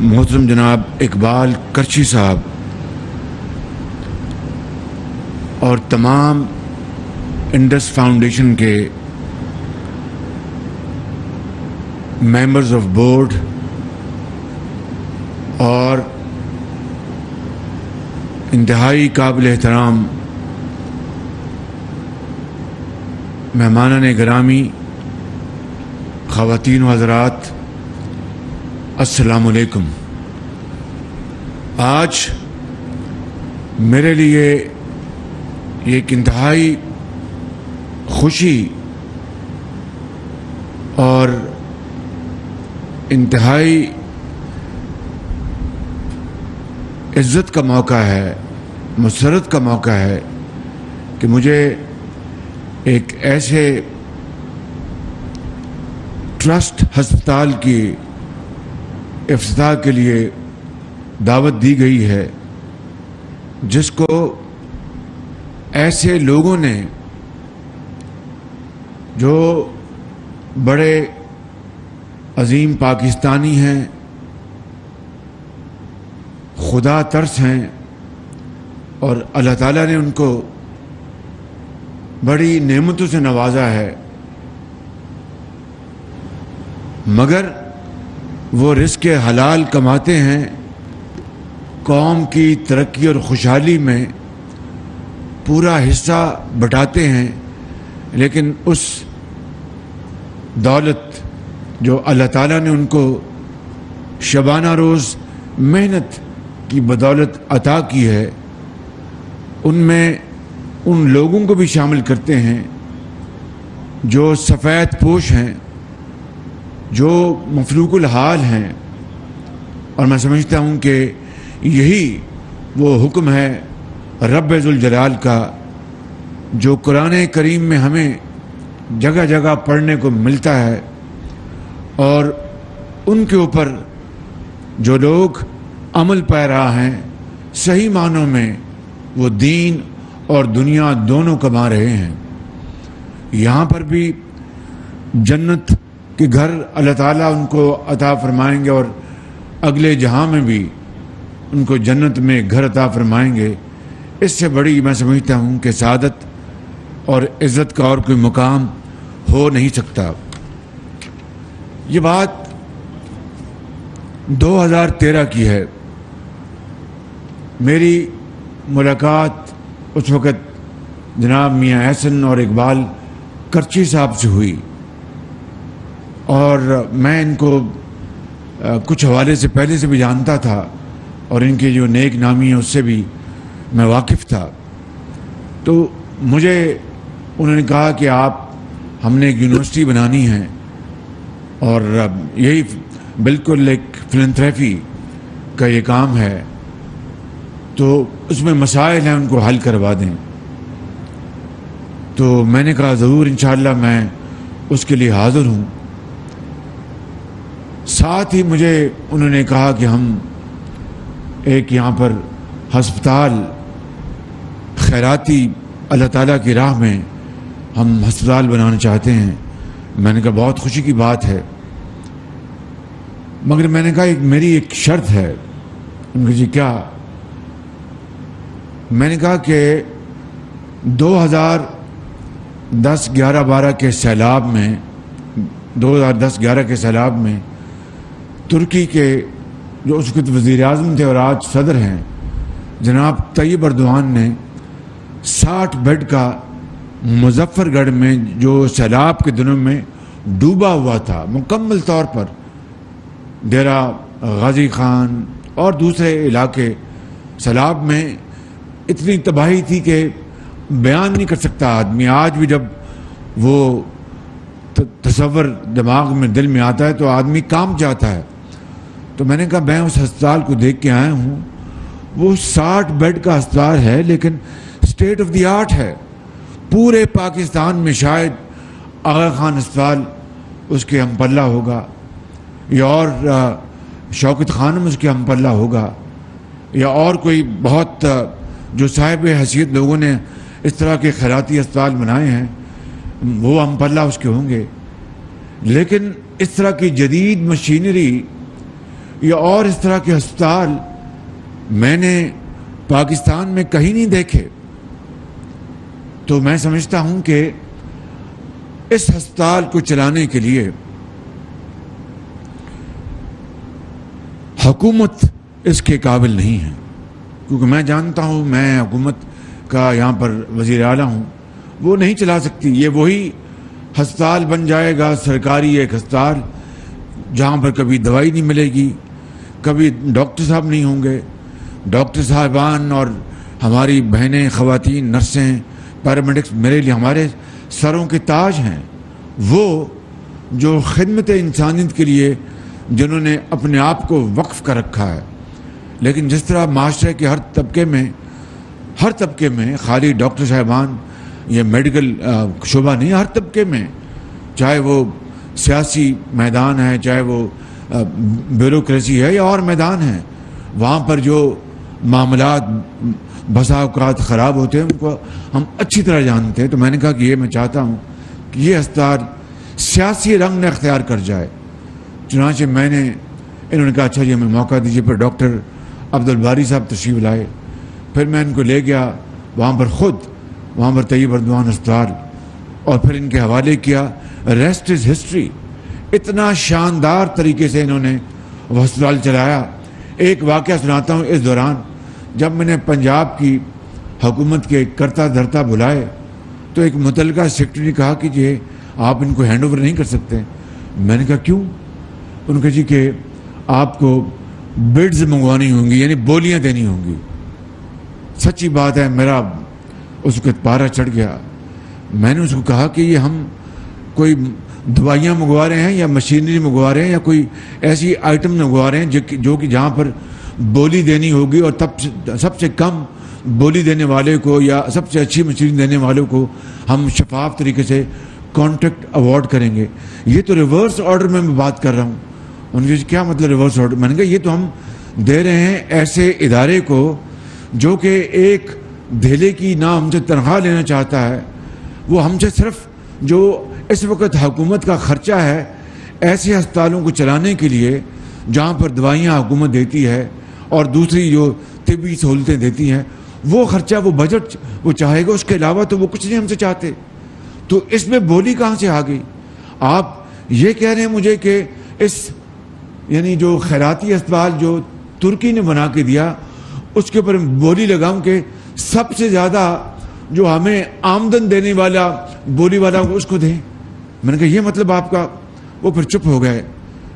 محترم جناب اقبال کرچی صاحب اور تمام انڈس فاؤنڈیشن کے ممبرز آف بورڈ اور انتہائی قابل احترام مہمانان گرامی، خواتین و حضرات، السلام علیکم۔ آج میرے لیے ایک انتہائی خوشی اور انتہائی عزت کا موقع ہے، مسرت کا موقع ہے کہ مجھے ایک ایسے ٹرسٹ ہسپتال کی افتتاح کے لیے دعوت دی گئی ہے جس کو ایسے لوگوں نے جو بڑے عظیم پاکستانی ہیں، خدا ترس ہیں، اور اللہ تعالیٰ نے ان کو بڑی نعمتوں سے نوازا ہے، مگر وہ رزق حلال کماتے ہیں، قوم کی ترقی اور خوشحالی میں پورا حصہ بٹاتے ہیں، لیکن اس دولت جو اللہ تعالیٰ نے ان کو شبانہ روز محنت کی بدولت عطا کی ہے، ان میں ان لوگوں کو بھی شامل کرتے ہیں جو سفید پوش ہیں، جو مفلوق الحال ہیں، اور میں سمجھتا ہوں کہ یہی وہ حکم ہے رب ذوالجلال کا جو قرآن کریم میں ہمیں جگہ جگہ پڑھنے کو ملتا ہے، اور ان کے اوپر جو لوگ عمل پیرا ہیں صحیح معنوں میں وہ دین اور دنیا دونوں کما رہے ہیں۔ یہاں پر بھی جنت کہ گھر اللہ تعالیٰ ان کو عطا فرمائیں گے، اور اگلے جہاں میں بھی ان کو جنت میں گھر عطا فرمائیں گے۔ اس سے بڑی میں سمجھتا ہوں کہ سعادت اور عزت کا اور کوئی مقام ہو نہیں سکتا۔ یہ بات 2013 کی ہے۔ میری ملاقات اس وقت جناب میاں احسن اور اقبال کرچی صاحب سے ہوئی، اور میں ان کو کچھ حوالے سے پہلے سے بھی جانتا تھا، اور ان کے جو نیک نامی ہیں اس سے بھی میں واقف تھا۔ تو مجھے انہوں نے کہا کہ ہم نے ایک یونیورسٹی بنانی ہے، اور یہی بالکل ایک فلنتھریپی کا یہ کام ہے، تو اس میں مسائل ہیں، ان کو حل کروا دیں۔ تو میں نے کہا ضرور انشاءاللہ میں اس کے لیے حاضر ہوں۔ ساتھ ہی مجھے انہوں نے کہا کہ ہم ایک یہاں پر ہسپتال خیراتی اللہ تعالیٰ کی راہ میں ہم ہسپتال بنانا چاہتے ہیں۔ میں نے کہا بہت خوشی کی بات ہے، مگر میں نے کہا میری ایک شرط ہے۔ ان کو جی کیا؟ میں نے کہا کہ 2010-11-12 کے سیلاب میں 2010-11 کے سیلاب میں ترکی کے جو اس وقت وزیر اعظم تھے اور آج صدر ہیں جناب طیب اردوان نے 60 بیڈ کا مظفر گڑھ میں جو سیلاب کے دنوں میں ڈوبا ہوا تھا مکمل طور پر، ڈیرہ غازی خان اور دوسرے علاقے، سیلاب میں اتنی تباہی تھی کہ بیان نہیں کر سکتا آدمی۔ آج بھی جب وہ تصور دماغ میں دل میں آتا ہے تو آدمی کانپ جاتا ہے۔ تو میں نے کہا میں اس ہسپتال کو دیکھ کے آیا ہوں، وہ 60 بیڈ کا ہسپتال ہے، لیکن اسٹیٹ آف دی آرٹ ہے۔ پورے پاکستان میں شاید آغا خان ہسپتال اس کے ہم پلہ ہوگا، یا اور شوکت خانم اس کے ہم پلہ ہوگا، یا اور کوئی بہت جو صاحب حیثیت لوگوں نے اس طرح کے خیراتی اسپتال بنائے ہیں وہ ہم پلہ اس کے ہوں گے۔ لیکن اس طرح کی جدید مشینری یا اور اس طرح کے ہسپتال میں نے پاکستان میں کہیں نہیں دیکھے. تو میں سمجھتا ہوں کہ اس ہسپتال کو چلانے کے لیے حکومت اس کے قابل نہیں ہے. کیونکہ میں جانتا ہوں، میں حکومت کا یہاں پر وزیر اعلیٰ ہوں، وہ نہیں چلا سکتی. یہ وہی ہسپتال بن جائے گا، سرکاری ایک ہسپتال، جہاں پر کبھی دوائی نہیں ملے گی، کبھی ڈاکٹر صاحب نہیں ہوں گے. ڈاکٹر صاحبان اور ہماری بہنیں، خواتین، نرسیں، پیرامیڈکس میرے لیے ہمارے سروں کے تاج ہیں. وہ جو خدمت انسانیت کے لیے جنہوں نے اپنے آپ کو وقف کر رکھا ہے. لیکن جس طرح معاشرے کے ہر طبقے میں خالی ڈاکٹر صاحبان یہ میڈیکل شعبہ نہیں، ہر طبقے میں، چاہے وہ سیاسی میدان ہے، چاہے وہ بیوروکریسی ہے یا اور میدان ہیں، وہاں پر جو معاملات بسا اوقات خراب ہوتے ہیں ان کو ہم اچھی طرح جانتے ہیں. تو میں نے کہا کہ یہ میں چاہتا ہوں کہ یہ ہسپتال سیاسی رنگ نہ اختیار کر جائے. چنانچہ انہوں نے کہا اچھا جی ہمیں موقع دیجیے. پھر ڈاکٹر عبدالباری صاحب تشریف لائے. پھر میں ان کو لے گیا وہاں پر طیب اردوان ہسپتال، اور پھر ان کے حوالے کیا. Rest is history. اتنا شاندار طریقے سے انہوں نے وہ ہسپتال چلایا. ایک واقعہ سناتا ہوں. اس دوران جب میں نے پنجاب کی حکومت کے کرتا دھرتا بلائے تو ایک متعلقہ سیکرٹری نے کہا کہ جی آپ ان کو ہینڈ اوور نہیں کر سکتے. میں نے کہا کیوں؟ ان کا جی کہ آپ کو بڈز منگوانی ہوں گی، یعنی بولیاں دینی ہوں گی. سچی بات ہے، میرا اس وقت پارا چڑھ گیا. میں نے اس کو کہا کہ یہ ہم کوئی دوائیاں منگوا رہے ہیں یا مشینری منگوا رہے ہیں یا کوئی ایسی آئٹم منگوا رہے ہیں جو کہ جہاں پر بولی دینی ہوگی، اور تب سب سے کم بولی دینے والے کو یا سب سے اچھی مشینری دینے والوں کو ہم شفاف طریقے سے کانٹریکٹ اوارڈ کریں گے. یہ تو ریورس آرڈر میں بات کر رہا ہوں. ان کے کیا مطلب ریورس آرڈر؟ میں نے کہا یہ تو ہم دے رہے ہیں ایسے ادارے کو جو کہ ایک دھیلے کی نہ ہم سے تنخواہ لینا چاہتا ہے، وہ ہم سے صرف جو اس وقت حکومت کا خرچہ ہے ایسے ہسپتالوں کو چلانے کے لیے جہاں پر دوائیاں حکومت دیتی ہے اور دوسری جو طبی سہولتیں دیتی ہیں، وہ خرچہ، وہ بجٹ وہ چاہے گا. اس کے علاوہ تو وہ کچھ نہیں ہم سے چاہتے. تو اس میں بولی کہاں سے آ گئی؟ آپ یہ کہہ رہے ہیں مجھے کہ یعنی جو خیراتی اسپتال جو ترکی نے بنا کے دیا اس کے اوپر بولی لگاؤں کہ سب سے زیادہ جو ہمیں آمدن دینے والا بولی والا اس کو دیں. میں نے کہا یہ مطلب آپ کا؟ وہ پھر چپ ہو گئے.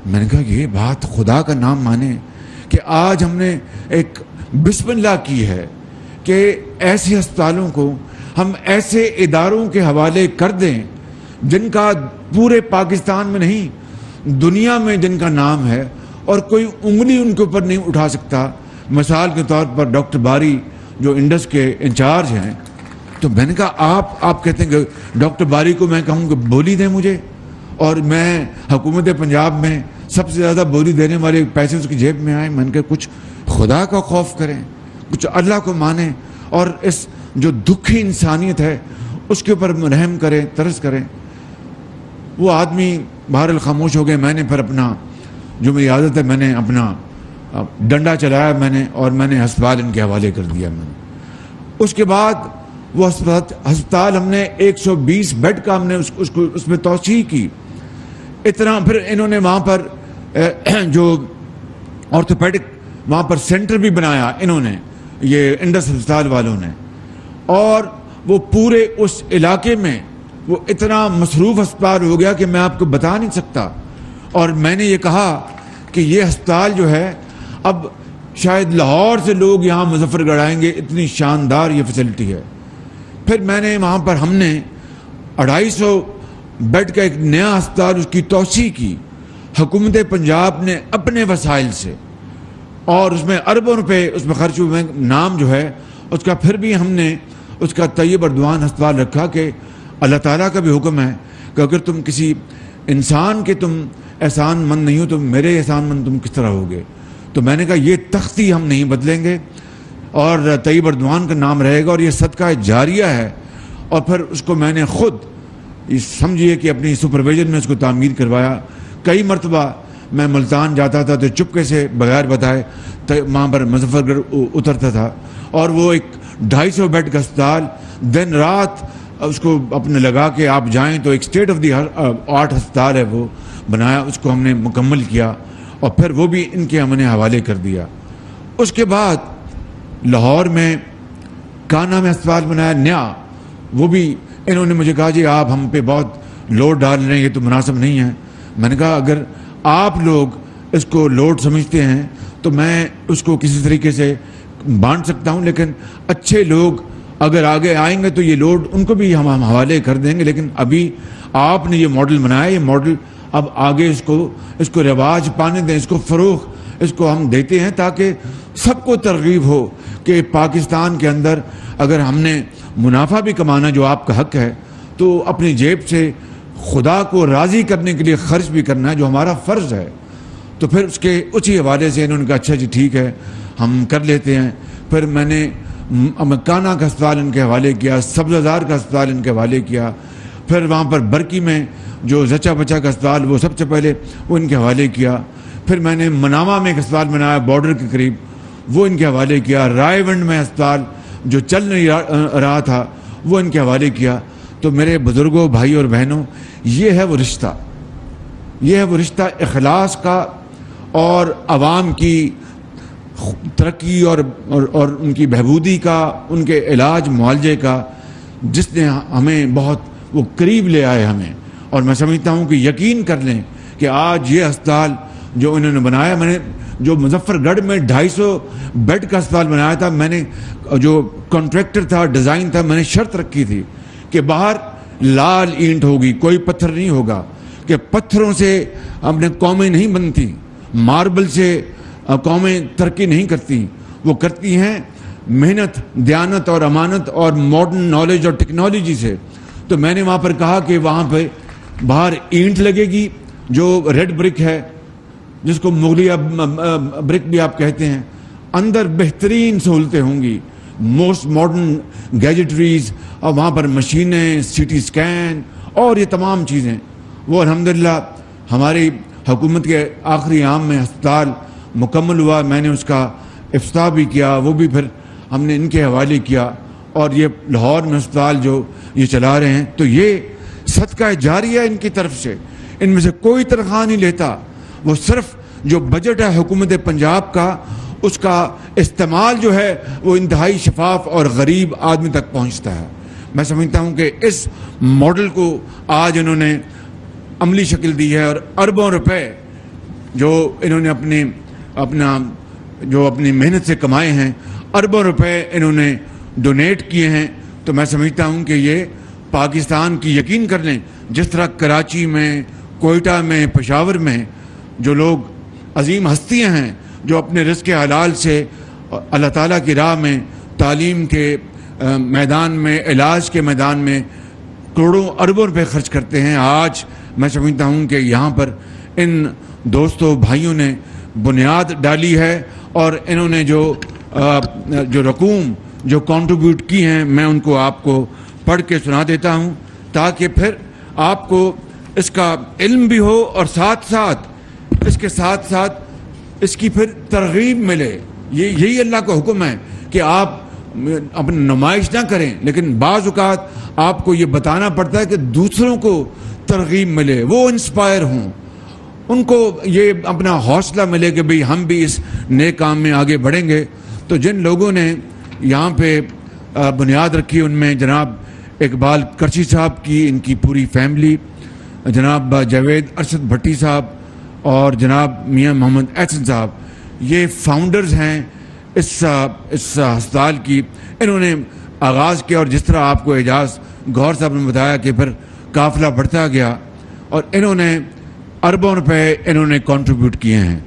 میں نے کہا یہ بات خدا کا نام مانے کہ آج ہم نے ایک بسم اللہ کی ہے کہ ایسے ہسپتالوں کو ہم ایسے اداروں کے حوالے کر دیں جن کا پورے پاکستان میں نہیں دنیا میں جن کا نام ہے اور کوئی انگلی ان کے اوپر نہیں اٹھا سکتا. مثال کے طور پر ڈاکٹر باری جو انڈس کے انچارج ہیں، تو میں نے کہا آپ کہتے ہیں کہ ڈاکٹر باری کو میں کہوں کہ بولی دیں مجھے، اور میں حکومت پنجاب میں سب سے زیادہ بولی دینے والے پیسے اس کی جیب میں آئیں. میں نے کہا کچھ خدا کا خوف کریں، کچھ اللہ کو مانیں، اور اس جو دکھی انسانیت ہے اس کے اوپر رحم کریں، ترس کریں. وہ آدمی بہرحال خاموش ہو گئے. میں نے پھر اپنا جو میری عادت ہے میں نے اپنا ڈنڈا چلایا اور میں نے ہسپتال ان کے حوالے کر دیا. میں نے اس کے بعد وہ ہسپتال ہم نے 120 بیڈ کا ہم نے اس میں توسیع کی. اتنا پھر انہوں نے وہاں پر جو آرتھوپیڈک وہاں پر سینٹر بھی بنایا انہوں نے، یہ انڈس ہسپتال والوں نے. اور وہ پورے اس علاقے میں وہ اتنا مصروف ہسپتال ہو گیا کہ میں آپ کو بتا نہیں سکتا. اور میں نے یہ کہا کہ یہ ہسپتال جو ہے اب شاید لاہور سے لوگ یہاں مظفر گڑھ آئیں گے، اتنی شاندار یہ فیسلٹی ہے. پھر میں نے وہاں پر ہم نے 250 بیڈ کا ایک نیا ہسپتال اس کی توسیع کی. حکومت پنجاب نے اپنے وسائل سے، اور اس میں اربوں روپے اس میں خرچ ہوئے. نام جو ہے اس کا پھر بھی ہم نے اس کا طیب اردوان ہسپتال رکھا کہ اللہ تعالیٰ کا بھی حکم ہے کہ اگر تم کسی انسان کے تم احسان مند نہیں ہو تو میرے احسان مند تم کس طرح ہوگے. تو میں نے کہا یہ تختی ہم نہیں بدلیں گے اور طیب اردوان کا نام رہے گا اور یہ صدقہ جاریہ ہے. اور پھر اس کو میں نے خود سمجھیے کہ اپنی سپرویژن میں اس کو تعمیر کروایا. کئی مرتبہ میں ملتان جاتا تھا تو چپکے سے بغیر بتائے وہاں پر مظفر گڑھ اترتا تھا، اور وہ ایک 250 بیڈ کا اسپتال دن رات اس کو اپنے لگا کے آپ جائیں تو ایک اسٹیٹ آف دی آرٹ ہسپتال ہے وہ بنایا، اس کو ہم نے مکمل کیا اور پھر وہ بھی ان کے ہم نے حوالے کر دیا۔ اس کے بعد لاہور میں کانا میں ہسپتال بنایا نیا، وہ بھی انہوں نے مجھے کہا جی آپ ہم پہ بہت لوڈ ڈال رہے ہیں، یہ تو مناسب نہیں ہے۔ میں نے کہا اگر آپ لوگ اس کو لوڈ سمجھتے ہیں تو میں اس کو کسی طریقے سے بانٹ سکتا ہوں، لیکن اچھے لوگ اگر آگے آئیں گے تو یہ لوڈ ان کو بھی ہم حوالے کر دیں گے، لیکن ابھی آپ نے یہ ماڈل بنایا، یہ ماڈل اب آگے اس کو رواج پانے دیں، اس کو فروغ اس کو ہم دیتے ہیں تاکہ سب کو ترغیب ہو کہ پاکستان کے اندر اگر ہم نے منافع بھی کمانا جو آپ کا حق ہے تو اپنی جیب سے خدا کو راضی کرنے کے لیے خرچ بھی کرنا ہے جو ہمارا فرض ہے۔ تو پھر اس کے اسی حوالے سے انہوں نے کہا اچھا جی ٹھیک ہے ہم کر لیتے ہیں۔ پھر میں نے کانا کا اسپتال ان کے حوالے کیا، سبززار کا اسپتال ان کے حوالے کیا، پھر وہاں پر برکی میں جو زچا بچا کا اسپتال وہ سب سے پہلے وہ ان کے حوالے کیا، پھر میں نے منامہ میں ایک اسپتال بنایا بارڈر کے قریب وہ ان کے حوالے کیا، رائے ونڈ میں اسپتال جو چل نہیں رہا تھا وہ ان کے حوالے کیا۔ تو میرے بزرگوں بھائی اور بہنوں یہ ہے وہ رشتہ، یہ ہے وہ رشتہ اخلاص کا اور عوام کی ترقی اور ان کی بہبودی کا، ان کے علاج معالجے کا، جس نے ہمیں بہت وہ قریب لے آئے ہمیں۔ اور میں سمجھتا ہوں کہ یقین کر لیں کہ آج یہ اسپتال جو انہوں نے بنایا، میں نے جو مظفر گڑھ میں 250 بیڈ کا اسپتال بنایا تھا، میں نے جو کانٹریکٹر تھا ڈیزائن تھا، میں نے شرط رکھی تھی کہ باہر لال اینٹ ہوگی، کوئی پتھر نہیں ہوگا، کہ پتھروں سے اپنے قومیں نہیں بنتی، ماربل سے قومیں ترقی نہیں کرتی، وہ کرتی ہیں محنت، دیانت اور امانت اور ماڈرن نالج اور ٹیکنالوجی سے۔ تو میں نے وہاں پر کہا کہ وہاں پہ باہر اینٹ لگے گی جو ریڈ برک ہے، جس کو مغلیہ برک بھی آپ کہتے ہیں، اندر بہترین سہولتیں ہوں گی، موسٹ ماڈرن گیجٹریز، اور وہاں پر مشینیں، سی ٹی اسکین اور یہ تمام چیزیں۔ وہ الحمدللہ ہماری حکومت کے آخری عام میں ہسپتال مکمل ہوا، میں نے اس کا افتتاح بھی کیا، وہ بھی پھر ہم نے ان کے حوالے کیا، اور یہ لاہور میں ہسپتال جو یہ چلا رہے ہیں، تو یہ صدقہ جاریہ ان کی طرف سے، ان میں سے کوئی تنخواہ نہیں لیتا، وہ صرف جو بجٹ ہے حکومت پنجاب کا اس کا استعمال جو ہے وہ انتہائی شفاف اور غریب آدمی تک پہنچتا ہے۔ میں سمجھتا ہوں کہ اس ماڈل کو آج انہوں نے عملی شکل دی ہے، اور اربوں روپے جو انہوں نے اپنی محنت سے کمائے ہیں، اربوں روپے انہوں نے ڈونیٹ کیے ہیں۔ تو میں سمجھتا ہوں کہ یہ پاکستان کی، یقین کر لیں جس طرح کراچی میں، کوئٹہ میں، پشاور میں جو لوگ عظیم ہستیاں ہیں جو اپنے رزق حلال سے اللہ تعالیٰ کی راہ میں، تعلیم کے میدان میں، علاج کے میدان میں کروڑوں اربوں روپے خرچ کرتے ہیں، آج میں سمجھتا ہوں کہ یہاں پر ان دوستوں بھائیوں نے بنیاد ڈالی ہے، اور انہوں نے جو رقوم جو کنٹریبیوٹ کی ہیں، میں ان کو آپ کو پڑھ کے سنا دیتا ہوں تاکہ پھر آپ کو اس کا علم بھی ہو، اور ساتھ ساتھ اس کے ساتھ ساتھ اس کی پھر ترغیب ملے۔ یہی اللہ کا حکم ہے کہ آپ اپنی نمائش نہ کریں، لیکن بعض اوقات آپ کو یہ بتانا پڑتا ہے کہ دوسروں کو ترغیب ملے، وہ انسپائر ہوں، ان کو یہ اپنا حوصلہ ملے کہ بھئی ہم بھی اس نئے کام میں آگے بڑھیں گے۔ تو جن لوگوں نے یہاں پہ بنیاد رکھی ان میں جناب اقبال کرچی صاحب کی، ان کی پوری فیملی، جناب جاوید ارشد بھٹی صاحب اور جناب میاں محمد احسن صاحب، یہ فاؤنڈرز ہیں اس ہسپتال کی۔ انہوں نے آغاز کیا، اور جس طرح آپ کو اعجاز گور صاحب نے بتایا کہ پھر قافلہ بڑھتا گیا، اور انہوں نے اربوں روپے انہوں نے کنٹریبیوٹ کیے ہیں۔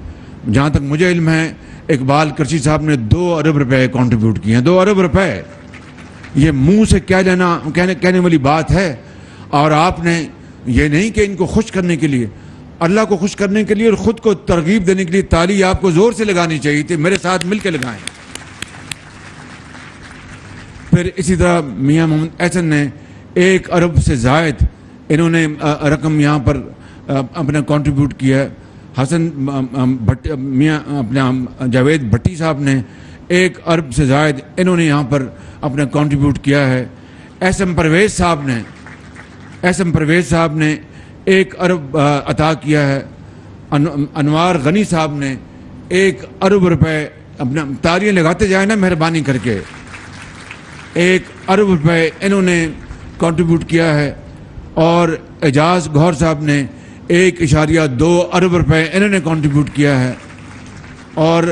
جہاں تک مجھے علم ہے اقبال کرچی صاحب نے 2 ارب روپے کنٹریبیوٹ کیے ہیں۔ 2 ارب روپے، یہ منہ سے کیا لینا کہنے والی بات ہے، اور آپ نے یہ نہیں کہ ان کو خوش کرنے کے لیے، اللہ کو خوش کرنے کے لیے اور خود کو ترغیب دینے کے لیے تالی آپ کو زور سے لگانی چاہیے تھی، میرے ساتھ مل کے لگائیں۔ پھر اسی طرح میاں محمد احسن نے 1 ارب سے زائد انہوں نے رقم یہاں پر اپنا کنٹریبیوٹ کیا ہے۔ حسن میاں اپنا جاوید بھٹی صاحب نے 1 ارب سے زائد انہوں نے یہاں پر اپنا کنٹریبیوٹ کیا ہے. ایس ایم پرویز صاحب نے 1 ارب عطا کیا ہے. انوار غنی صاحب نے 1 ارب روپے اپنا تالیاں لگاتے جائیں نا مہربانی کر کے. 1 ارب روپے انہوں نے کنٹریبیوٹ کیا ہے. اور اعجاز گوہر صاحب نے 1.2 ارب روپے انہوں نے کنٹریبیوٹ کیا ہے. اور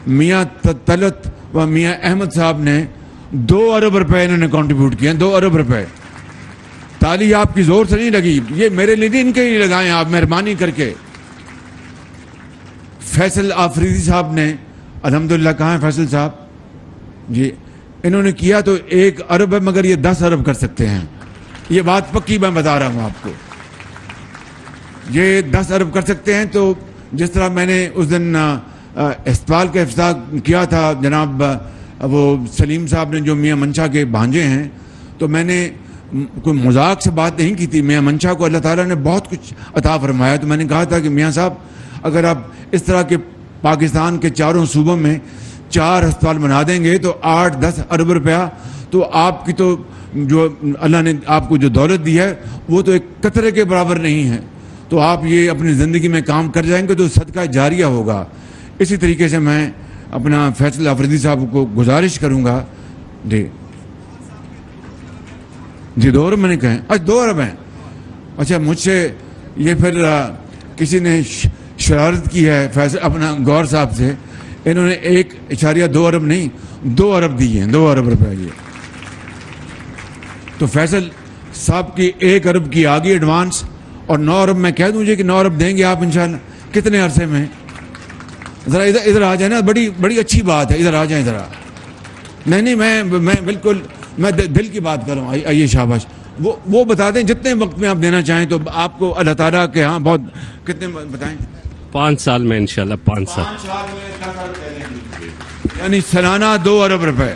میاں طلعت و میاں احمد صاحب نے 2 ارب روپے انہوں نے کنٹریبیوٹ کیا ہیں. 2 ارب روپے. تالی آپ کی زور سے نہیں لگی, یہ میرے لیے نہیں, ان کے لیے لگائیں آپ مہربانی کر کے. فیصل آفریدی صاحب نے الحمدللہ, کہاں ہیں فیصل صاحب جی, انہوں نے کیا تو 1 ارب ہے, مگر یہ 10 ارب کر سکتے ہیں. یہ بات پکی میں بتا رہا ہوں آپ کو, یہ 10 ارب کر سکتے ہیں. تو جس طرح میں نے اس دن اسپتال کا افتتاح کیا تھا, جناب وہ سلیم صاحب نے جو میاں منشا کے بھانجے ہیں, تو میں نے کوئی مذاق سے بات نہیں کی تھی. میاں منشا کو اللہ تعالیٰ نے بہت کچھ عطا فرمایا, تو میں نے کہا تھا کہ میاں صاحب اگر آپ اس طرح کے پاکستان کے 4 صوبوں میں 4 ہسپتال بنا دیں گے تو 8-10 ارب روپیہ, تو آپ کی تو جو اللہ نے آپ کو جو دولت دی ہے وہ تو ایک قطرے کے برابر نہیں ہے. تو آپ یہ اپنی زندگی میں کام کر جائیں گے تو صدقہ جاریہ ہوگا. اسی طریقے سے میں اپنا فیصل آفریدی صاحب کو گزارش کروں گا. جی 2 ارب میں نے کہیں, اچھا 2 ارب ہیں. اچھا مجھ سے یہ پھر کسی نے شرارت کی ہے فیصل اپنا گور صاحب سے, انہوں نے 1.2 ارب نہیں 2 ارب دیے ہیں, 2 ارب روپے. یہ تو فیصل صاحب کی 1 ارب کی آگی ایڈوانس, اور 9 ارب میں کہہ دوں کہ 9 ارب دیں گے آپ انشاءاللہ. کتنے عرصے میں؟ ذرا ادھر آ جائیں نا, بڑی اچھی بات ہے, ادھر آ جائیں ذرا. نہیں میں بالکل میں دل کی بات کر رہا ہوں. آئیے شاباش. وہ بتا دیں جتنے وقت میں آپ دینا چاہیں, تو آپ کو اللہ تعالیٰ کے ہاں بہت, کتنے بتائیں؟ 5 سال میں انشاءاللہ 5 سال میں یعنی سالانہ 2 ارب روپے.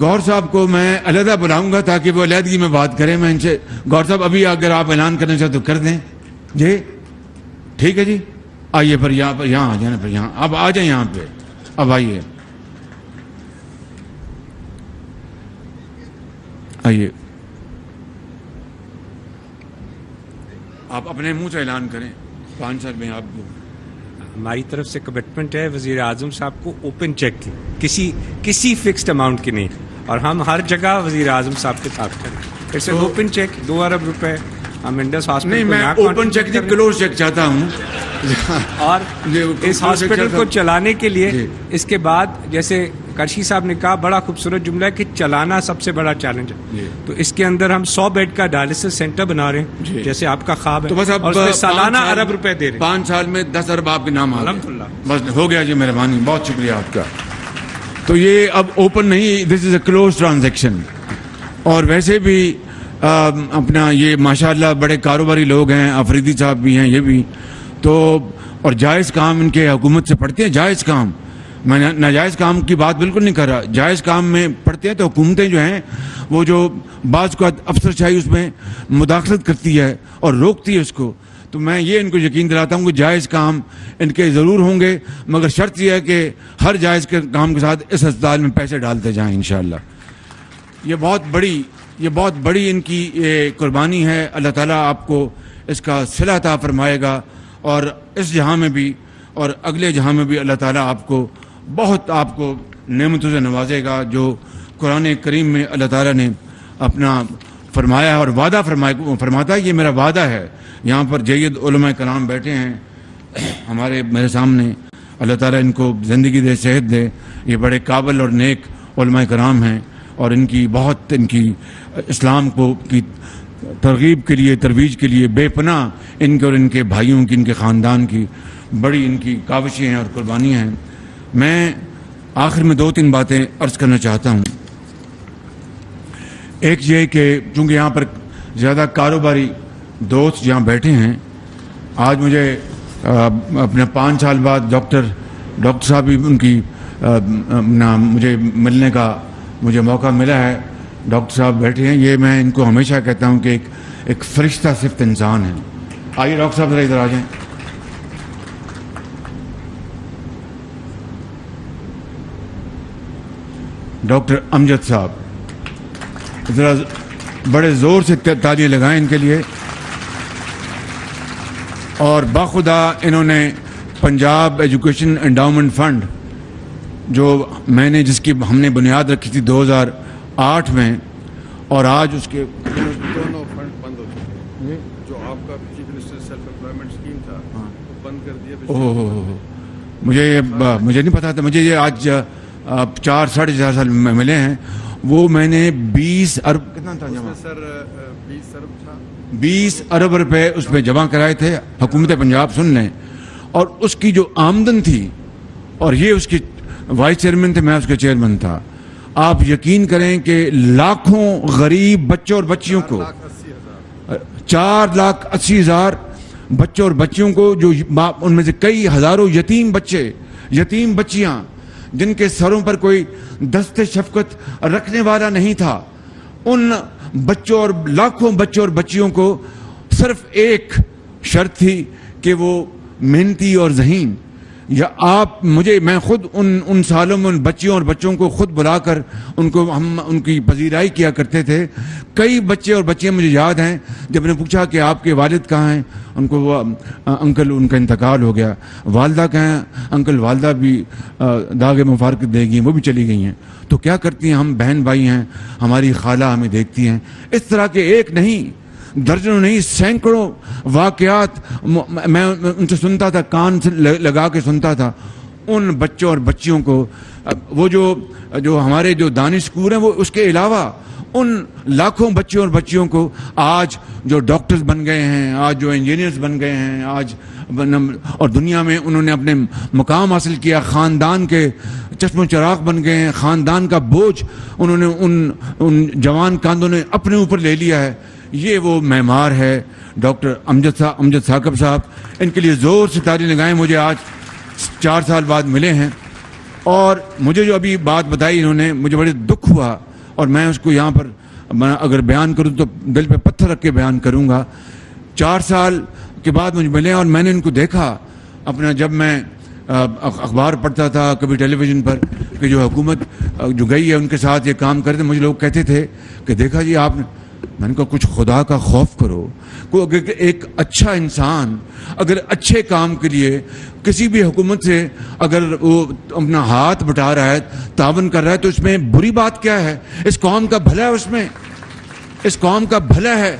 گور صاحب کو میں علیحدہ بلاؤں گا تاکہ وہ علیحدگی میں بات کریں. میں ان سے, گور صاحب ابھی اگر آپ اعلان کرنا چاہتے تو کر دیں جی, ٹھیک ہے جی. آئیے پر یہاں آ جائیں, پر یہاں اب آ جائیں, یہاں پہ اب آئیے. آپ اپنے منہ سے اعلان کریں. 5 سال میں آپ کو ہماری طرف سے کمٹمنٹ ہے وزیر اعظم صاحب کو اوپن چیک کی, کسی فکسڈ اماؤنٹ کی نہیں, اور ہم ہر جگہ وزیر اعظم صاحب کے ساتھ کریں. اٹس این اوپن چیک 2 ارب روپے ہم انڈس ہاسپٹل. نہیں, میں اوپن چیک نہیں, کلوز چیک چاہتا ہوں. اور اس ہاسپٹل کو چلانے کے لیے اس کے بعد, جیسے کرشی صاحب نے کہا, بڑا خوبصورت جملہ ہے کہ چلانا سب سے بڑا چیلنج ہے. تو اس کے اندر ہم 100 بیڈ کا ڈائلسس سینٹر بنا رہے ہیں, جیسے آپ کا خواب ہے, اور اس میں سالانہ ارب روپے دے رہے ہیں. 5 سال میں 10 ارب آپ کے نام آ گئے. الحمدللہ, بس ہو گیا جی, مہربانی, بہت شکریہ آپ کا. تو یہ اب اوپن نہیں, دس از اے کلوز ٹرانزیکشن. اور ویسے بھی اپنا یہ ماشاءاللہ بڑے کاروباری لوگ ہیں, آفریدی صاحب بھی ہیں, یہ بھی تو, اور جائز کام ان کے حکومت سے پڑھتے ہیں. جائز کام, میں ناجائز کام کی بات بالکل نہیں کر رہا, جائز کام میں پڑھتے ہیں. تو حکومتیں جو ہیں وہ جو بعض کو افسر شاہی اس میں مداخلت کرتی ہے اور روکتی ہے اس کو, تو میں یہ ان کو یقین دلاتا ہوں کہ جائز کام ان کے ضرور ہوں گے, مگر شرط یہ ہے کہ ہر جائز کے کام کے ساتھ اس اسپتال میں پیسے ڈالتے جائیں انشاءاللہ. یہ بہت بڑی ان کی قربانی ہے. اللہ تعالیٰ آپ کو اس کا صلہ عطا فرمائے گا, اور اس جہاں میں بھی اور اگلے جہاں میں بھی اللہ تعالیٰ آپ کو بہت نعمتوں سے نوازے گا, جو قرآن کریم میں اللہ تعالیٰ نے اپنا فرمایا اور وعدہ فرماتا ہے. یہ میرا وعدہ ہے. یہاں پر جید علماء کرام بیٹھے ہیں میرے سامنے, اللہ تعالیٰ ان کو زندگی دے, صحت دے. یہ بڑے قابل اور نیک علماء کرام ہیں, اور ان کی اسلام کی ترغیب کے لیے, ترویج کے لیے بے پناہ ان کے اور ان کے بھائیوں کی, ان کے خاندان کی بڑی ان کی کاوشیں ہیں اور قربانیاں ہیں. میں آخر میں 2-3 باتیں عرض کرنا چاہتا ہوں. ایک یہ کہ چونکہ یہاں پر زیادہ کاروباری دوست جہاں بیٹھے ہیں, آج مجھے اپنے 5 سال بعد ڈاکٹر صاحب بھی ان کی مجھے ملنے کا موقع ملا ہے. ڈاکٹر صاحب بیٹھے ہیں. یہ میں ان کو ہمیشہ کہتا ہوں کہ ایک فرشتہ صفت انسان ہے. آئیے ڈاکٹر صاحب ذرا ادھر آ جائیں. ڈاکٹر امجد صاحب ذرا بڑے زور سے تالیاں لگائیں ان کے لیے. اور باخدا انہوں نے پنجاب ایجوکیشن انڈاؤمنٹ فنڈ جو میں نے جس کی ہم نے بنیاد رکھی تھی 2008 میں اور آج اس کے دونوں فنڈ بند ہو چکے ہیں. جو آپ کا chief minister self employment scheme تھا وہ بند کر دیا. مجھے نہیں پتا تھا. مجھے یہ آج 4-4.5 سال میں ملے ہیں. وہ میں نے 20 ارب کتنا تھا جمع سر 20 ارب تھا 20 ارب روپے اس پہ جمع کرائے تھے. حکومت پنجاب سن لیں. اور اس کی جو آمدن تھی اور یہ اس کی وائس چیئرمین تھے, میں اس کا چیئرمین تھا. آپ یقین کریں کہ لاکھوں غریب بچوں اور بچیوں کو 4,80,000 بچوں اور بچیوں کو جو ان میں سے کئی ہزاروں یتیم بچے یتیم بچیاں جن کے سروں پر کوئی دست شفقت رکھنے والا نہیں تھا, ان بچوں اور لاکھوں بچوں اور بچیوں کو صرف ایک شرط تھی کہ وہ محنتی اور ذہین. یا آپ میں خود ان سالوں میں ان بچیوں اور بچوں کو خود بلا کر ہم ان کی پذیرائی کیا کرتے تھے. کئی بچے اور بچیاں مجھے یاد ہیں جب نے پوچھا کہ آپ کے والد کہاں ہیں, ان کو وہ انکل ان کا انتقال ہو گیا. والدہ کہاں ہیں, انکل والدہ بھی داغ مفارقت دے گئی ہیں, وہ بھی چلی گئی ہیں. تو کیا کرتی ہیں, ہم بہن بھائی ہیں, ہماری خالہ ہمیں دیکھتی ہیں. اس طرح کے ایک نہیں درجنوں نہیں سینکڑوں واقعات میں ان سے سنتا تھا, کان سے لگا کے سنتا تھا. ان بچوں اور بچیوں کو وہ جو ہمارے جو دانش اسکول ہیں وہ اس کے علاوہ ان لاکھوں بچوں اور بچیوں کو آج جو ڈاکٹرز بن گئے ہیں, آج جو انجینئرز بن گئے ہیں, آج اور دنیا میں انہوں نے اپنے مقام حاصل کیا, خاندان کے چشم و چراغ بن گئے ہیں, خاندان کا بوجھ انہوں نے ان جوان کاندوں نے اپنے اوپر لے لیا ہے. یہ وہ معمار ہے ڈاکٹر امجد ثاقب صاحب. ان کے لیے زور سے تالی لگائیں. مجھے آج 4 سال بعد ملے ہیں اور مجھے جو ابھی بات بتائی انہوں نے, مجھے بڑے دکھ ہوا اور میں اس کو یہاں پر اگر بیان کروں تو دل پہ پتھر رکھ کے بیان کروں گا. 4 سال کے بعد مجھے ملے اور میں نے ان کو دیکھا اپنا, جب میں اخبار پڑھتا تھا کبھی ٹیلی ویژن پر کہ جو حکومت جو گئی ہے ان کے ساتھ یہ کام کرتے, مجھے لوگ کہتے تھے کہ دیکھا جی آپ نے, میں نے کہا کچھ خدا کا خوف کرو. ایک اچھا انسان اگر اچھے کام کے لیے کسی بھی حکومت سے اگر وہ اپنا ہاتھ بٹا رہا ہے, تعاون کر رہا ہے, تو اس میں بری بات کیا ہے؟ اس قوم کا بھلا ہے, اس میں اس قوم کا بھلا ہے.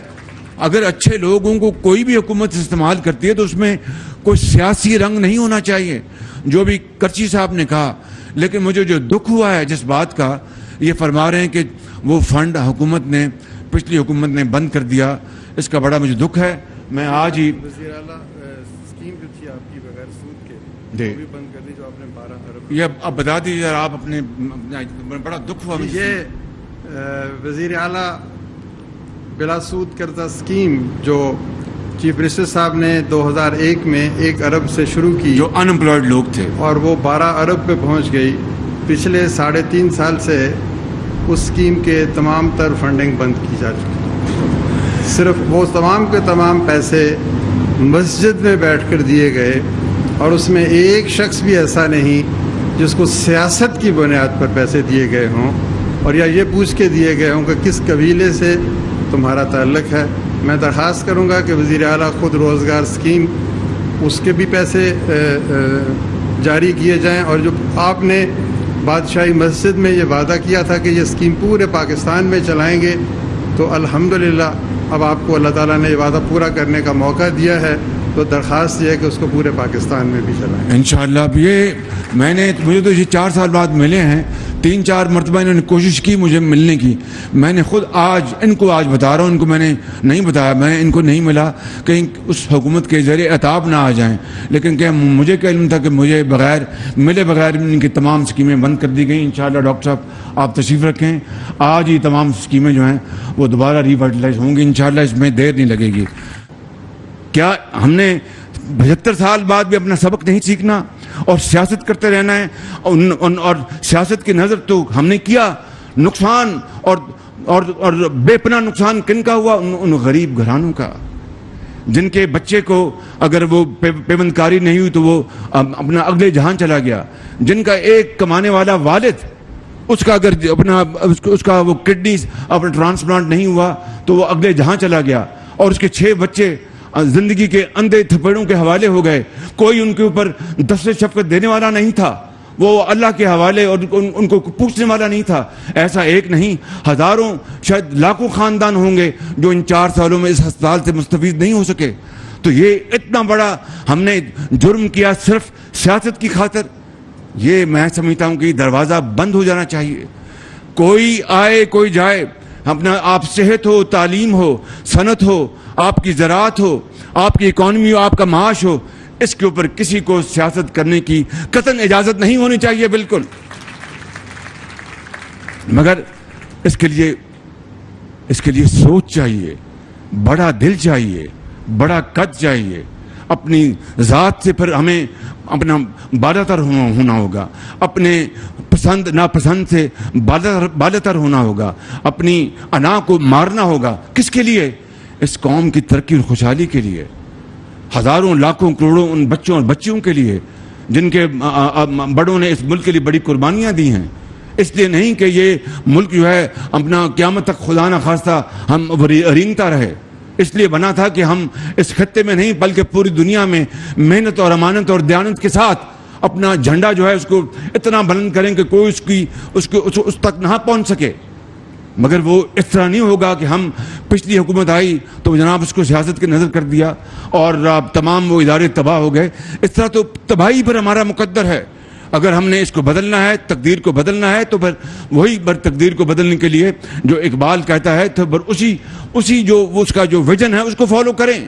اگر اچھے لوگوں کو کوئی بھی حکومت استعمال کرتی ہے تو اس میں کوئی سیاسی رنگ نہیں ہونا چاہیے, جو بھی کرچی صاحب نے کہا. لیکن مجھے جو دکھ ہوا ہے جس بات کا, یہ فرما رہے ہیں کہ وہ فنڈ حکومت نے پچھلی حکومت نے بند کر دیا. اس کا بڑا مجھے دکھ ہے. میں آج ہی وزیر اعلیٰ اسکیم جو تھی آپ کی بغیر سود کے وہ بھی بند کر دی, جو آپ نے 12 ارب. یہ اب بتا دیجیے آپ اپنے, بڑا دکھ ہوا. یہ وزیر اعلیٰ بلا سود کردہ اسکیم جو چیف منسٹر صاحب نے 2001 میں 1 ارب سے شروع کی, جو ان امپلائڈ لوگ تھے, اور وہ 12 ارب پہ پہنچ گئی. پچھلے 3.5 سال سے اس اسکیم کے تمام تر فنڈنگ بند کی جا چکی. صرف وہ تمام کے تمام پیسے مسجد میں بیٹھ کر دیے گئے, اور اس میں ایک شخص بھی ایسا نہیں جس کو سیاست کی بنیاد پر پیسے دیے گئے ہوں, اور یا یہ پوچھ کے دیے گئے ہوں کہ کس قبیلے سے تمہارا تعلق ہے. میں درخواست کروں گا کہ وزیر اعلیٰ خود روزگار اسکیم اس کے بھی پیسے جاری کیے جائیں, اور جو آپ نے بادشاہی مسجد میں یہ وعدہ کیا تھا کہ یہ اسکیم پورے پاکستان میں چلائیں گے, تو الحمدللہ اب آپ کو اللہ تعالیٰ نے یہ وعدہ پورا کرنے کا موقع دیا ہے. تو درخواست یہ ہے کہ اس کو پورے پاکستان میں بھی چلائیں انشاءاللہ. اب یہ مجھے تو یہ 4 سال بعد ملے ہیں. 3-4 مرتبہ انہوں نے کوشش کی مجھے ملنے کی. میں نے خود ان کو آج بتا رہا ہوں, ان کو میں نے نہیں بتایا, میں ان کو نہیں ملا کہیں اس حکومت کے ذریعے عطاب نہ آ جائیں. لیکن کہ مجھے کیا علم تھا کہ مجھے ملے بغیر ان کی تمام اسکیمیں بند کر دی گئیں. انشاءاللہ ڈاکٹر صاحب آپ تشریف رکھیں. آج ہی تمام اسکیمیں جو ہیں وہ دوبارہ ریوائٹلائز ہوں گی انشاءاللہ, اس میں دیر نہیں لگے گی. کیا ہم نے 75 سال بعد بھی اپنا سبق نہیں سیکھنا اور سیاست کرتے رہنا ہے؟ اور سیاست کی نظر تو ہم نے کیا نقصان اور بے پناہ نقصان کن کا ہوا؟ ان غریب گھرانوں کا، جن کے بچے کو اگر وہ پیوند کاری نہیں ہوئی تو وہ اپنا اگلے جہان چلا گیا، جن کا ایک کمانے والا والد اس کا اگر اس کا وہ کڈنی اپنا ٹرانسپلانٹ نہیں ہوا تو وہ اگلے جہاں چلا گیا، اور اس کے 6 بچے زندگی کے اندھے تھپڑوں کے حوالے ہو گئے. کوئی ان کے اوپر دست شفقت دینے والا نہیں تھا، وہ اللہ کے حوالے اور ان کو پوچھنے والا نہیں تھا. ایسا ایک نہیں، ہزاروں شاید لاکھوں خاندان ہوں گے جو ان 4 سالوں میں اس ہسپتال سے مستفید نہیں ہو سکے. تو یہ اتنا بڑا ہم نے جرم کیا صرف سیاست کی خاطر. یہ میں سمجھتا ہوں کہ دروازہ بند ہو جانا چاہیے. کوئی آئے کوئی جائے، اپنا آپ صحت ہو، تعلیم ہو، صنعت ہو، آپ کی زراعت ہو، آپ کی اکانومی ہو، آپ کا معاش ہو، اس کے اوپر کسی کو سیاست کرنے کی قطعاً اجازت نہیں ہونی چاہیے بالکل. مگر اس کے لیے سوچ چاہیے، بڑا دل چاہیے، بڑا قد چاہیے. اپنی ذات سے پھر ہمیں اپنا بالاتر ہونا ہوگا، اپنے پسند ناپسند سے بالاتر ہونا ہوگا، اپنی انا کو مارنا ہوگا. کس کے لیے؟ اس قوم کی ترقی اور خوشحالی کے لیے. ہزاروں لاکھوں کروڑوں ان بچوں اور بچیوں کے لیے جن کے بڑوں نے اس ملک کے لیے بڑی قربانیاں دی ہیں. اس لیے نہیں کہ یہ ملک جو ہے اپنا قیامت تک خدا نہ خواستہ ہم رینگتا رہے. اس لیے بنا تھا کہ ہم اس خطے میں نہیں بلکہ پوری دنیا میں محنت اور امانت اور دیانت کے ساتھ اپنا جھنڈا جو ہے اس کو اتنا بلند کریں کہ کوئی اس تک نہ پہنچ سکے. مگر وہ اس طرح نہیں ہوگا کہ ہم پچھلی حکومت آئی تو جناب اس کو سیاست کے نظر کر دیا اور تمام وہ ادارے تباہ ہو گئے. اس طرح تو تباہی پر ہمارا مقدر ہے. اگر ہم نے اس کو بدلنا ہے، تقدیر کو بدلنا ہے، تو پھر وہی تقدیر کو بدلنے کے لیے جو اقبال کہتا ہے تو پھر اسی جو اس کا جو ویژن ہے اس کو فالو کریں.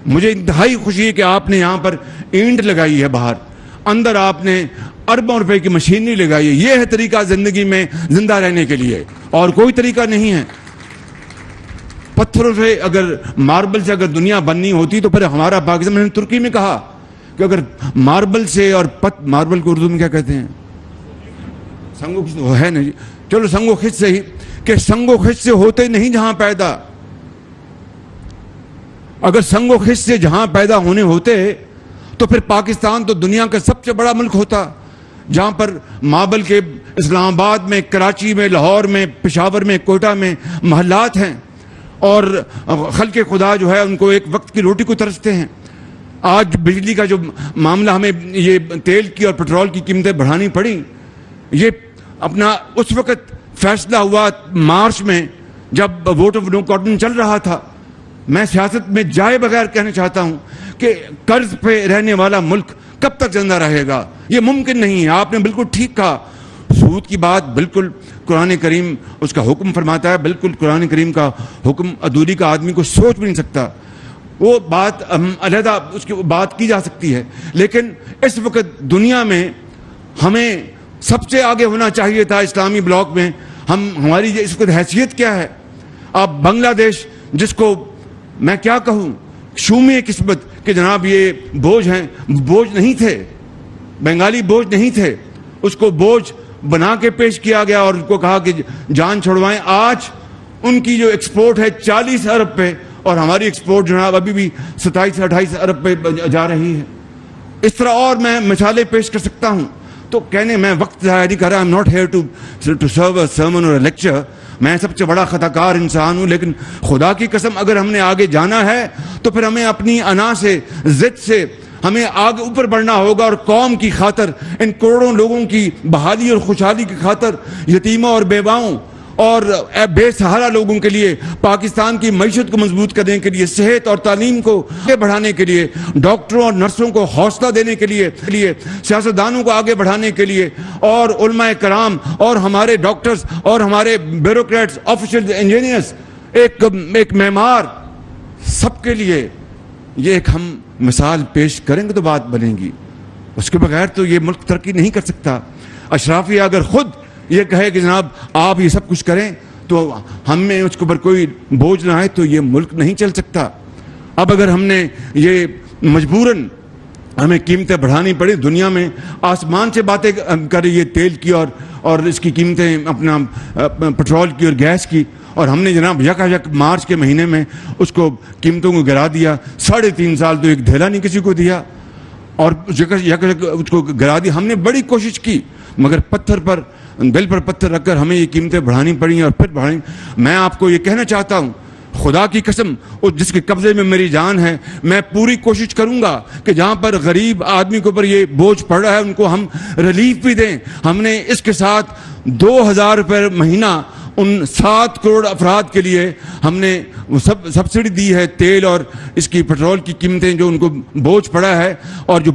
مجھے انتہائی خوشی ہے کہ آپ نے یہاں پر اینٹ لگائی ہے، باہر اندر آپ نے اربوں روپے کی مشینری لگائی ہے. یہ ہے طریقہ زندگی میں زندہ رہنے کے لیے، اور کوئی طریقہ نہیں ہے. پتھروں سے اگر ماربل سے اگر دنیا بننی ہوتی تو پھر ہمارا پاکستان، میں نے ترکی میں کہا کہ اگر ماربل سے اور ماربل کو اردو میں کیا کہتے ہیں؟ سنگو خش ہے نا جی، چلو سنگو خش سے ہی، کہ سنگو خش سے ہوتے نہیں جہاں پیدا. اگر سنگو خش سے جہاں پیدا ہونے ہوتے تو پھر پاکستان تو دنیا کا سب سے بڑا ملک ہوتا، جہاں پر ماربل کے اسلام آباد میں، کراچی میں، لاہور میں، پشاور میں، کوئٹہ میں محلات ہیں، اور خلق خدا جو ہے ان کو ایک وقت کی روٹی کو ترستے ہیں. آج بجلی کا جو معاملہ، ہمیں یہ تیل کی اور پٹرول کی قیمتیں بڑھانی پڑی، یہ اپنا اس وقت فیصلہ ہوا مارچ میں جب ووٹ آف نو کانفیڈنس چل رہا تھا. میں سیاست میں جائے بغیر کہنا چاہتا ہوں کہ قرض پہ رہنے والا ملک کب تک زندہ رہے گا؟ یہ ممکن نہیں ہے. آپ نے بالکل ٹھیک کہا، سود کی بات بالکل قرآن کریم اس کا حکم فرماتا ہے، بالکل قرآن کریم کا حکم ادھوری کا آدمی کو سوچ بھی نہیں سکتا. وہ بات علیحدہ اس کی بات کی جا سکتی ہے، لیکن اس وقت دنیا میں ہمیں سب سے آگے ہونا چاہیے تھا. اسلامی بلاک میں ہماری اس وقت حیثیت کیا ہے؟ اب بنگلہ دیش، جس کو میں کیا کہوں، شومی قسمت کہ جناب یہ بوجھ ہیں، بوجھ نہیں تھے، بنگالی بوجھ نہیں تھے، اس کو بوجھ بنا کے پیش کیا گیا اور ان کو کہا کہ جان چھوڑوائیں. آج ان کی جو ایکسپورٹ ہے 40 ارب پہ، اور ہماری ایکسپورٹ جناب ابھی بھی 27 سے 28 ارب پہ جا رہی ہے. اس طرح اور میں مثالیں پیش کر سکتا ہوں. تو کہنے میں وقت ضائع نہیں کر رہا. I'm not here to serve a sermon or a lecture. میں سب سے بڑا خطا کار انسان ہوں، لیکن خدا کی قسم اگر ہم نے آگے جانا ہے تو پھر ہمیں اپنی انا سے، ضد سے ہمیں آگے اوپر بڑھنا ہوگا، اور قوم کی خاطر، ان کروڑوں لوگوں کی بحالی اور خوشحالی کی خاطر، یتیموں اور بیواؤں اور بے سہارا لوگوں کے لیے، پاکستان کی معیشت کو مضبوط کرنے کے لیے، صحت اور تعلیم کو آگے بڑھانے کے لیے، ڈاکٹروں اور نرسوں کو حوصلہ دینے کے لیے، سیاستدانوں کو آگے بڑھانے کے لیے، اور علماء کرام اور ہمارے ڈاکٹرز اور ہمارے بیوروکریٹس، آفیشل انجینئرز، ایک معمار، سب کے لیے یہ ایک ہم مثال پیش کریں گے تو بات بنے گی. اس کے بغیر تو یہ ملک ترقی نہیں کر سکتا. اشرافیہ اگر خود یہ کہے کہ جناب آپ یہ سب کچھ کریں تو ہم میں اس کے اوپر کوئی بوجھ نہ آئے تو یہ ملک نہیں چل سکتا. اب اگر ہم نے یہ مجبوراً ہمیں قیمتیں بڑھانی پڑی، دنیا میں آسمان سے باتیں کر رہی ہے تیل کی اور اس کی قیمتیں اپنا پٹرول کی اور گیس کی، اور ہم نے جناب یک مارچ کے مہینے میں اس کو قیمتوں کو گرا دیا. 3.5 سال تو ایک دھیلا نہیں کسی کو دیا، اور اس کو گرا دیا. ہم نے بڑی کوشش کی، مگر دل پر پتھر رکھ کر ہمیں یہ قیمتیں بڑھانی پڑیں اور پھر بڑھانی. میں آپ کو یہ کہنا چاہتا ہوں، خدا کی قسم جس کے قبضے میں میری جان ہے، میں پوری کوشش کروں گا کہ جہاں پر غریب آدمی کے اوپر یہ بوجھ پڑ رہا ہے ان کو ہم ریلیف بھی دیں. ہم نے اس کے ساتھ 2,000 روپے مہینہ ان 7 کروڑ افراد کے لیے ہم نے سبسڈی دی ہے، تیل اور اس کی پٹرول کی قیمتیں جو ان کو بوجھ پڑا ہے. اور جو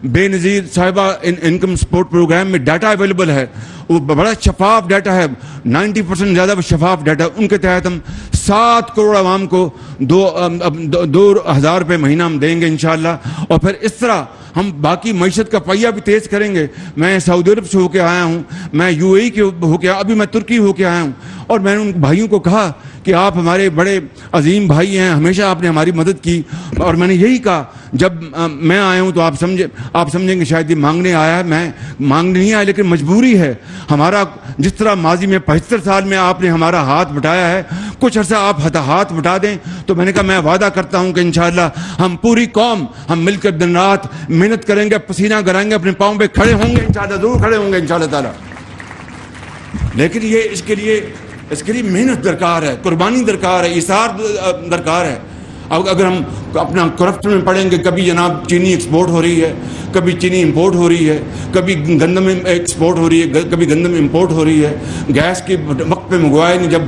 بے نظیر صاحبہ انکم سپورٹ پروگرام میں ڈیٹا اویلیبل ہے، وہ بڑا شفاف ڈیٹا ہے، 90% زیادہ وہ شفاف ڈیٹا. ان کے تحت ہم 7 کروڑ عوام کو 2,000 روپے مہینہ ہم دیں گے انشاءاللہ. اور پھر اس طرح ہم باقی معیشت کا پہیہ بھی تیز کریں گے. میں سعودی عرب سے ہو کے آیا ہوں، میں UAE کے ہو کے، ابھی میں ترکی ہو کے آیا ہوں، اور میں نے ان بھائیوں کو کہا کہ آپ ہمارے بڑے عظیم بھائی ہیں، ہمیشہ آپ نے ہماری مدد کی. اور میں نے یہی کہا جب میں آیا ہوں تو آپ سمجھیں گے شاید یہ مانگنے آیا ہے، میں مانگنے نہیں آیا، لیکن مجبوری ہے ہمارا. جس طرح ماضی میں 75 سال میں آپ نے ہمارا ہاتھ بٹایا ہے، کچھ عرصہ آپ ہاتھ بٹا دیں. تو میں نے کہا میں وعدہ کرتا ہوں کہ انشاءاللہ ہم پوری قوم ہم مل کر دن رات محنت کریں گے، پسینہ گرائیں گے، اپنے پاؤں پہ کھڑے ہوں گے انشاءاللہ، ضرور کھڑے ہوں گے انشاءاللہ تعالی. لیکن اس کے لیے محنت درکار ہے، قربانی درکار ہے، ایثار درکار ہے. اگر ہم اپنا کرپشن میں پڑیں گے، کبھی جناب چینی ایکسپورٹ ہو رہی ہے، کبھی چینی امپورٹ ہو رہی ہے، کبھی گندم ایکسپورٹ ہو رہی ہے، کبھی گندم امپورٹ ہو رہی ہے. گیس کے وقت پہ منگوایا نہیں، جب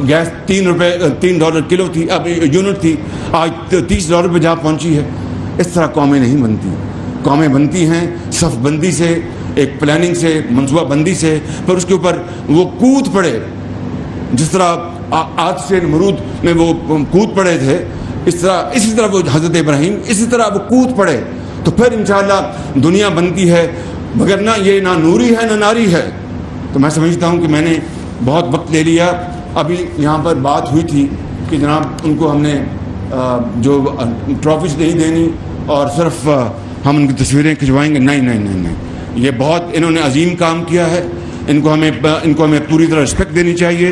گیس $3 کلو تھی، اب یونٹ تھی، آج $30 پہ جا پہنچی ہے. اس طرح قومیں نہیں بنتی. قومیں بنتی ہیں صف بندی سے، ایک پلاننگ سے، منصوبہ بندی سے، پھر اس کے اوپر وہ کود پڑے. جس طرح آج سے نمرود میں وہ کود پڑے تھے، اسی طرح وہ حضرت ابراہیم اسی طرح وہ کود پڑے، تو پھر انشاءاللہ دنیا بنتی ہے. مگر نہ یہ نہ نوری ہے نہ ناری ہے. تو میں سمجھتا ہوں کہ میں نے بہت وقت لے لیا. ابھی یہاں پر بات ہوئی تھی کہ جناب ان کو ہم نے جو ٹرافیز نہیں دینی اور صرف ہم ان کی تصویریں کھنچوائیں گے. نہیں، یہ بہت انہوں نے عظیم کام کیا ہے. ان کو ہمیں پوری طرح رسپیکٹ دینی چاہیے،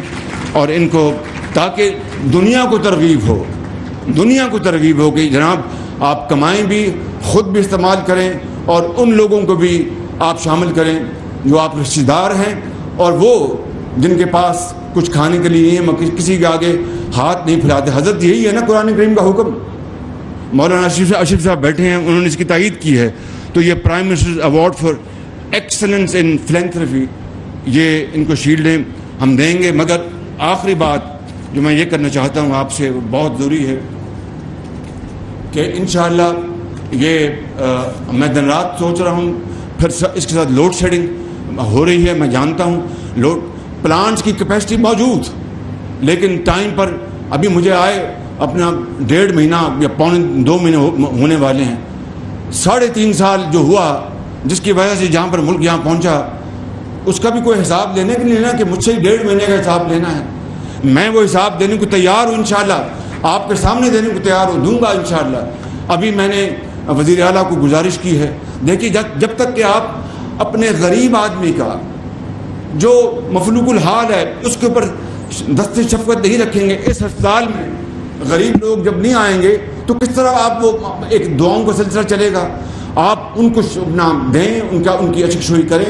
اور ان کو تاکہ دنیا کو ترغیب ہو کہ جناب آپ کمائیں بھی، خود بھی استعمال کریں، اور ان لوگوں کو بھی آپ شامل کریں جو آپ رشتہ دار ہیں، اور وہ جن کے پاس کچھ کھانے کے لیے نہیں ہے، کسی کے آگے ہاتھ نہیں پھیلاتے. حضرت یہی ہے نا قرآن کریم کا حکم. مولانا اشرف صاحب بیٹھے ہیں، انہوں نے اس کی تائید کی ہے. تو یہ prime minister award for excellence in philanthropy, یہ ان کو شیلڈیں ہم دیں گے. مگر آخری بات جو میں یہ کرنا چاہتا ہوں آپ سے، بہت ضروری ہے کہ انشاءاللہ یہ میں دن رات سوچ رہا ہوں. پھر اس کے ساتھ لوڈ شیڈنگ ہو رہی ہے، میں جانتا ہوں. پلانٹس کی کیپیسٹی موجود، لیکن ٹائم پر ابھی مجھے آئے اپنا 1.5 مہینہ یا 2 مہینے ہونے والے ہیں. 3.5 سال جو ہوا، جس کی وجہ سے جہاں پر ملک یہاں پہنچا، اس کا بھی کوئی حساب لینے کے لیے لینا کہ مجھ سے 1.5 مہینے کا حساب لینا ہے. میں وہ حساب دینے کو تیار ہوں انشاءاللہ، آپ کے سامنے دینے کو تیار ہوں، دوں گا انشاءاللہ. ابھی میں نے وزیر اعلیٰ کو گزارش کی ہے، دیکھیے جب تک کہ آپ اپنے غریب آدمی کا جو مفلوق الحال ہے اس کے اوپر دست شفقت نہیں رکھیں گے، اس ہسپتال میں غریب لوگ جب نہیں آئیں گے تو کس طرح آپ وہ ایک دعاؤں کا سلسلہ چلے گا. آپ ان کو نام دیں، ان کی اشکشوئی کریں،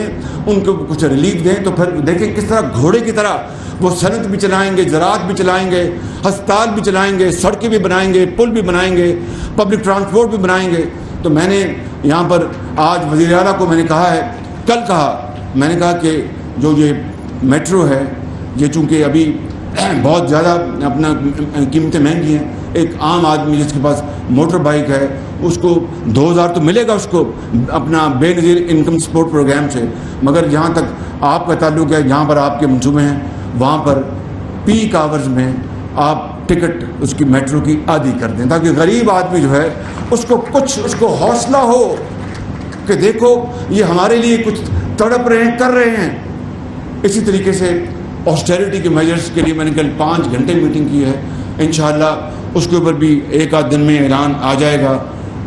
ان کو کچھ ریلیف دیں، تو پھر دیکھیں کس طرح گھوڑے کی طرح وہ صنعت بھی چلائیں گے، زراعت بھی چلائیں گے، ہسپتال بھی چلائیں گے، سڑکیں بھی بنائیں گے، پل بھی بنائیں گے، پبلک ٹرانسپورٹ بھی بنائیں گے. تو میں نے یہاں پر آج وزیر اعلیٰ کو میں نے کہا ہے، کل کہا، میں نے کہا کہ جو یہ میٹرو ہے، یہ چونکہ ابھی بہت زیادہ اپنا قیمتیں مہنگی ہیں، ایک عام آدمی جس کے پاس موٹر بائک ہے اس کو 2,000 تو ملے گا اس کو اپنا بے نظیر انکم سپورٹ پروگرام سے. مگر جہاں تک آپ کا تعلق ہے، جہاں پر آپ کے منصوبے ہیں، وہاں پر پیک آورز میں آپ ٹکٹ اس کی میٹرو کی عادی کر دیں، تاکہ غریب آدمی جو ہے اس کو حوصلہ ہو کہ دیکھو یہ ہمارے لیے کچھ تڑپ رہے ہیں، کر رہے ہیں. اسی طریقے سے آسٹیریٹی کے میجرز کے لیے میں نے کل 5 گھنٹے میٹنگ کی ہے. انشاءاللہ اس کے اوپر بھی 1 آدھ دن میں اعلان آ جائے گا.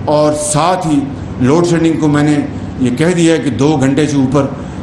اور ساتھ ہی لوڈ شیڈنگ کو میں نے یہ کہہ دیا ہے کہ 2 گھنٹے سے اوپر